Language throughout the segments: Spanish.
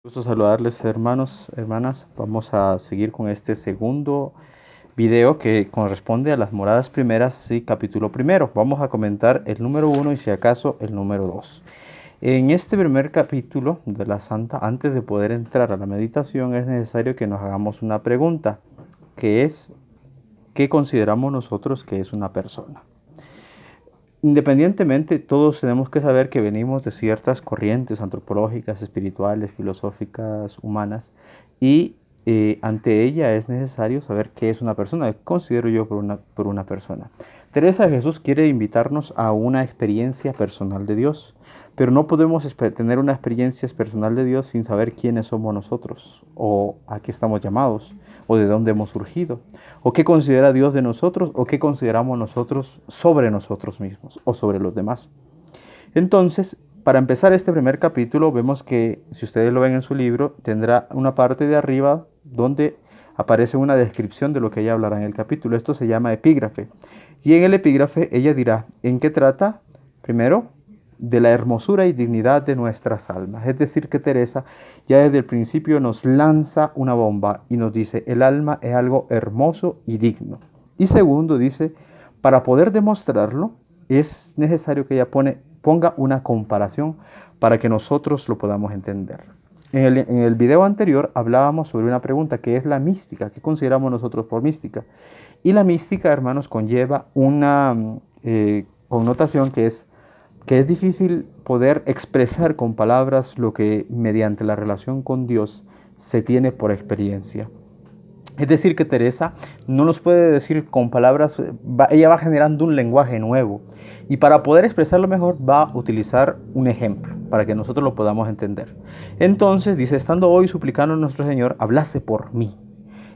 Gusto saludarles, hermanos, hermanas. Vamos a seguir con este segundo video que corresponde a las moradas primeras y capítulo primero. Vamos a comentar el número 1 y si acaso el número 2. En este primer capítulo de la Santa, antes de poder entrar a la meditación, es necesario que nos hagamos una pregunta, que es, ¿qué consideramos nosotros que es una persona? Independientemente, todos tenemos que saber que venimos de ciertas corrientes antropológicas, espirituales, filosóficas, humanas, y ante ella es necesario saber qué es una persona, qué considero yo por una persona. Teresa de Jesús quiere invitarnos a una experiencia personal de Dios, pero no podemos tener una experiencia personal de Dios sin saber quiénes somos nosotros, o a qué estamos llamados, o de dónde hemos surgido, o qué considera Dios de nosotros, o qué consideramos nosotros sobre nosotros mismos, o sobre los demás. Entonces, para empezar este primer capítulo, vemos que, si ustedes lo ven en su libro, tendrá una parte de arriba donde aparece una descripción de lo que ella hablará en el capítulo. Esto se llama epígrafe. Y en el epígrafe ella dirá en qué trata, primero, de la hermosura y dignidad de nuestras almas. Es decir, que Teresa ya desde el principio nos lanza una bomba y nos dice, el alma es algo hermoso y digno. Y segundo, dice, para poder demostrarlo, es necesario que ella ponga una comparación para que nosotros lo podamos entender. En el video anterior hablábamos sobre una pregunta que es la mística. ¿Qué consideramos nosotros por mística? Y la mística, hermanos, conlleva una connotación que es difícil poder expresar con palabras lo que mediante la relación con Dios se tiene por experiencia. Es decir, que Teresa no nos puede decir con palabras, ella va generando un lenguaje nuevo y para poder expresarlo mejor va a utilizar un ejemplo para que nosotros lo podamos entender. Entonces dice, estando hoy suplicando a nuestro Señor, hablase por mí.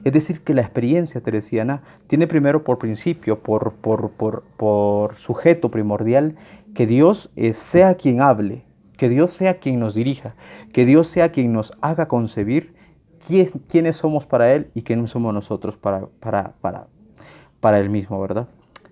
Es decir, que la experiencia teresiana tiene primero por principio, por sujeto primordial, que Dios sea quien hable, que Dios sea quien nos dirija, que Dios sea quien nos haga concebir quiénes somos para Él y quiénes somos nosotros para Él mismo, ¿verdad?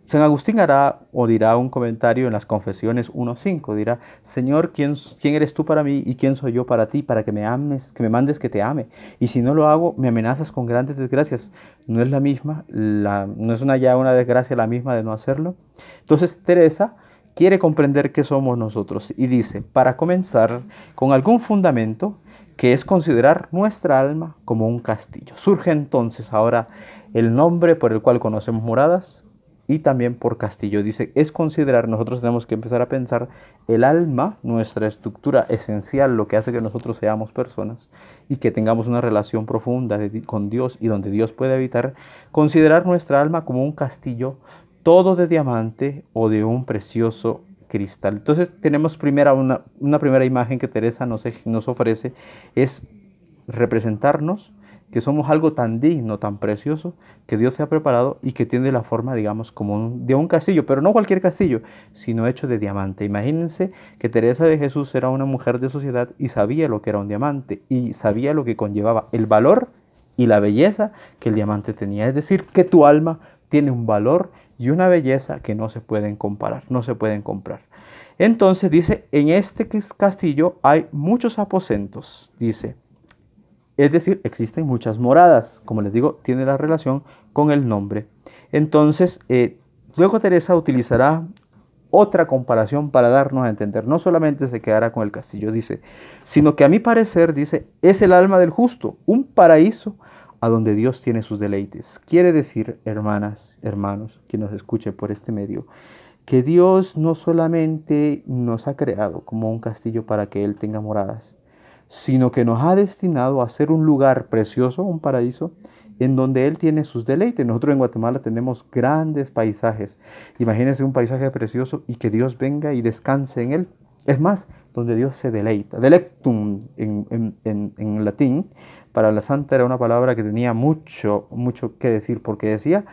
San Agustín hará o dirá un comentario en las Confesiones 1.5, dirá, Señor, ¿quién eres tú para mí y quién soy yo para ti, para que me ames, que me mandes que te ame? Y si no lo hago, me amenazas con grandes desgracias. ¿No es la misma, no es una desgracia la misma de no hacerlo? Entonces Teresa quiere comprender qué somos nosotros y dice, para comenzar, con algún fundamento, que es considerar nuestra alma como un castillo. Surge entonces ahora el nombre por el cual conocemos moradas y también por castillo. Dice, es considerar, nosotros tenemos que empezar a pensar el alma, nuestra estructura esencial, lo que hace que nosotros seamos personas y que tengamos una relación profunda con Dios y donde Dios puede habitar, considerar nuestra alma como un castillo todo de diamante o de un precioso cristal. Entonces tenemos una primera imagen que Teresa nos ofrece, es representarnos que somos algo tan digno, tan precioso, que Dios se ha preparado y que tiene la forma, digamos, como de un castillo, pero no cualquier castillo, sino hecho de diamante. Imagínense que Teresa de Jesús era una mujer de sociedad y sabía lo que era un diamante y sabía lo que conllevaba el valor y la belleza que el diamante tenía. Es decir, que tu alma tiene un valor y una belleza que no se pueden comparar, no se pueden comprar. Entonces dice, en este castillo hay muchos aposentos, dice. Es decir, existen muchas moradas. Como les digo, tiene la relación con el nombre. Entonces, luego Teresa utilizará otra comparación para darnos a entender. No solamente se quedará con el castillo, dice, sino que a mi parecer, dice, es el alma del justo, un paraíso a donde Dios tiene sus deleites. Quiere decir, hermanas, hermanos, que nos escuche por este medio, que Dios no solamente nos ha creado como un castillo para que Él tenga moradas, sino que nos ha destinado a ser un lugar precioso, un paraíso, en donde Él tiene sus deleites. Nosotros en Guatemala tenemos grandes paisajes. Imagínense un paisaje precioso y que Dios venga y descanse en él. Es más, donde Dios se deleita. Delectum en latín, para la santa era una palabra que tenía mucho que decir, porque decía,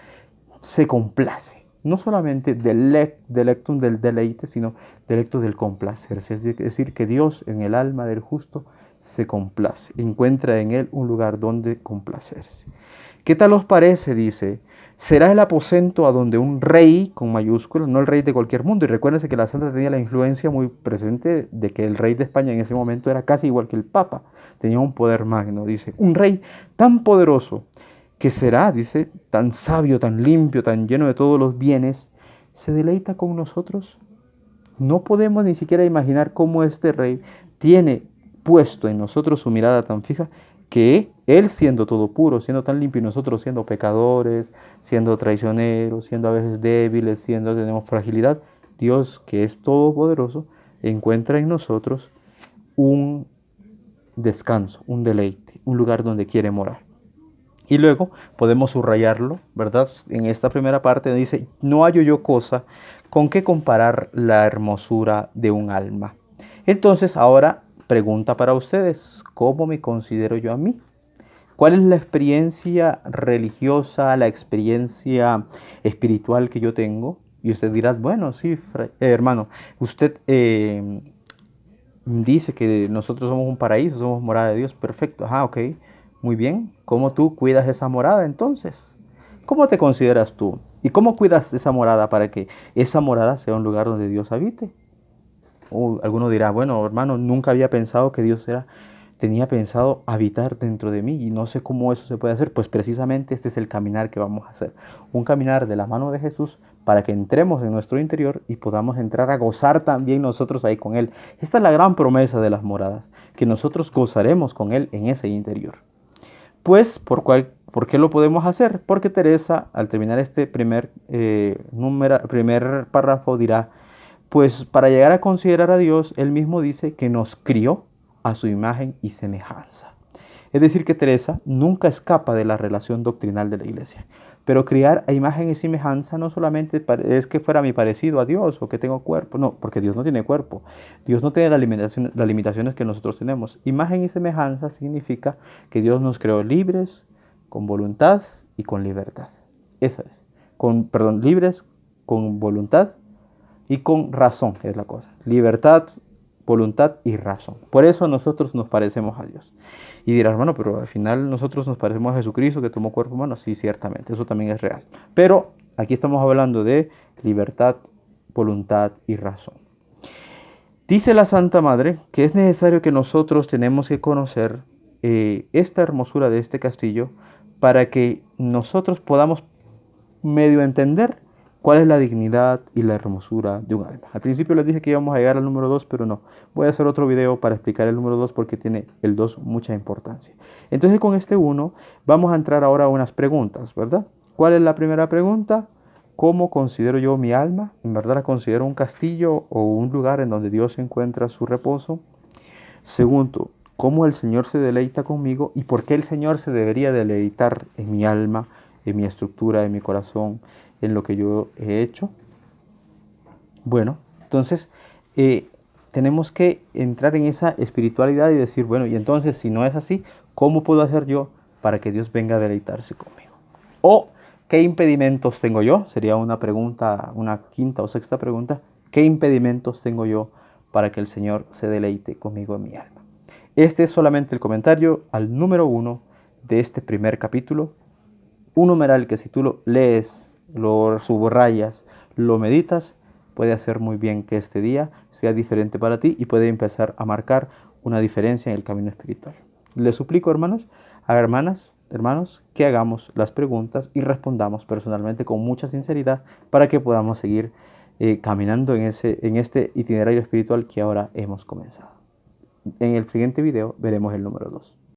se complace. No solamente delectum del deleite, sino delecto del complacerse. Es decir, que Dios en el alma del justo se complace, encuentra en él un lugar donde complacerse. ¿Qué tal os parece? Dice, será el aposento a donde un rey, con mayúsculas, no el rey de cualquier mundo. Y recuérdense que la santa tenía la influencia muy presente de que el rey de España en ese momento era casi igual que el papa. Tenía un poder magno, dice. Un rey tan poderoso que será, dice, tan sabio, tan limpio, tan lleno de todos los bienes, se deleita con nosotros. No podemos ni siquiera imaginar cómo este rey tiene puesto en nosotros su mirada tan fija que él siendo todo puro, siendo tan limpio y nosotros siendo pecadores, siendo traicioneros, siendo a veces débiles, siendo tenemos fragilidad, Dios que es todopoderoso encuentra en nosotros un descanso, un deleite, un lugar donde quiere morar. Y luego podemos subrayarlo, ¿verdad? En esta primera parte dice, no hallo yo cosa con que comparar la hermosura de un alma. Entonces, ahora pregunta para ustedes, ¿cómo me considero yo a mí? ¿Cuál es la experiencia religiosa, la experiencia espiritual que yo tengo? Y usted dirá, bueno, sí, hermano, usted dice que nosotros somos un paraíso, somos morada de Dios, perfecto, ajá, ok, muy bien. ¿Cómo tú cuidas esa morada entonces? ¿Cómo te consideras tú? ¿Y cómo cuidas esa morada para que esa morada sea un lugar donde Dios habite? O alguno dirá, bueno, hermano, nunca había pensado que Dios tenía pensado habitar dentro de mí y no sé cómo eso se puede hacer. Pues precisamente este es el caminar que vamos a hacer. Un caminar de la mano de Jesús para que entremos en nuestro interior y podamos entrar a gozar también nosotros ahí con Él. Esta es la gran promesa de las moradas, que nosotros gozaremos con Él en ese interior. Pues, ¿por qué lo podemos hacer? Porque Teresa, al terminar este primer párrafo, dirá, pues para llegar a considerar a Dios, Él mismo dice que nos crió a su imagen y semejanza. Es decir, que Teresa nunca escapa de la relación doctrinal de la Iglesia. Pero criar a imagen y semejanza no solamente es que fuera mi parecido a Dios o que tengo cuerpo, no, porque Dios no tiene cuerpo. Dios no tiene las limitaciones que nosotros tenemos. Imagen y semejanza significa que Dios nos creó libres, con voluntad y con libertad. Esa es. Libres, con voluntad y con razón es la cosa. Libertad, voluntad y razón. Por eso nosotros nos parecemos a Dios. Y dirás, bueno, pero al final nosotros nos parecemos a Jesucristo que tomó cuerpo humano. Sí, ciertamente, eso también es real. Pero aquí estamos hablando de libertad, voluntad y razón. Dice la Santa Madre que es necesario que nosotros tenemos que conocer esta hermosura de este castillo para que nosotros podamos medio entender cuál es la dignidad y la hermosura de un alma. Al principio les dije que íbamos a llegar al número 2, pero no. Voy a hacer otro video para explicar el número 2 porque tiene el 2 mucha importancia. Entonces con este 1 vamos a entrar ahora a unas preguntas, ¿verdad? ¿Cuál es la primera pregunta? ¿Cómo considero yo mi alma? ¿En verdad la considero un castillo o un lugar en donde Dios encuentra su reposo? Segundo, ¿cómo el Señor se deleita conmigo y por qué el Señor se debería deleitar en mi alma, en mi estructura, en mi corazón, en lo que yo he hecho? Bueno, entonces tenemos que entrar en esa espiritualidad y decir, bueno, y entonces si no es así, ¿cómo puedo hacer yo para que Dios venga a deleitarse conmigo? O, ¿qué impedimentos tengo yo? Sería una pregunta, una quinta o sexta pregunta. ¿Qué impedimentos tengo yo para que el Señor se deleite conmigo en mi alma? Este es solamente el comentario al número 1 de este primer capítulo. Un numeral que si tú lo lees, lo subrayas, lo meditas, puede hacer muy bien que este día sea diferente para ti y puede empezar a marcar una diferencia en el camino espiritual. Les suplico, hermanos, a hermanos, que hagamos las preguntas y respondamos personalmente con mucha sinceridad para que podamos seguir caminando en este itinerario espiritual que ahora hemos comenzado. En el siguiente video veremos el número 2.